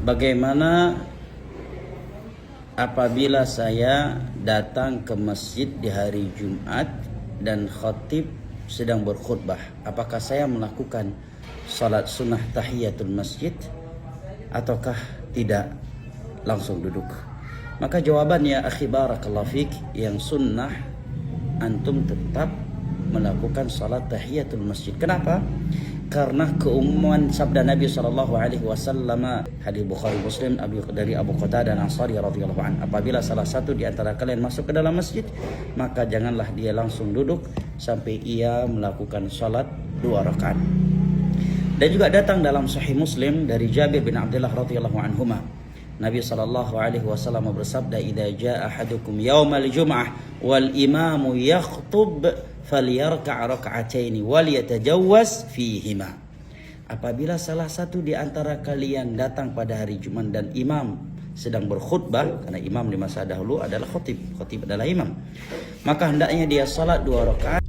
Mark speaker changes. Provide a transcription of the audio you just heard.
Speaker 1: bagaimana apabila saya datang ke masjid di hari Jumat dan khatib sedang berkhutbah, apakah saya melakukan salat sunnah tahiyatul masjid ataukah tidak, langsung duduk? Maka jawabannya, akhi barakallahu fik, yang sunnah antum tetap melakukan salat tahiyatul masjid. Kenapa? Karena keumuman sabda Nabi SAW, hadis Bukhari Muslim dari Abu Qatadah Al-Ansari radhiyallahu anhu, apabila salah satu di antara kalian masuk ke dalam masjid, maka janganlah dia langsung duduk sampai ia melakukan salat 2 rakaat. Dan juga datang dalam Sahih Muslim dari Jabir bin Abdullah radhiyallahu anhuma, Nabi SAW bersabda, "Idza jaa ahadukum yaumal jum'ah wal imamu yakhutub falyarka' rak'ataini wal yatajawwaz fihima." Apabila salah satu di antara kalian datang pada hari Jumat dan imam sedang berkhutbah, karena imam di masa dahulu adalah khatib adalah imam, maka hendaknya dia salat 2 rakaat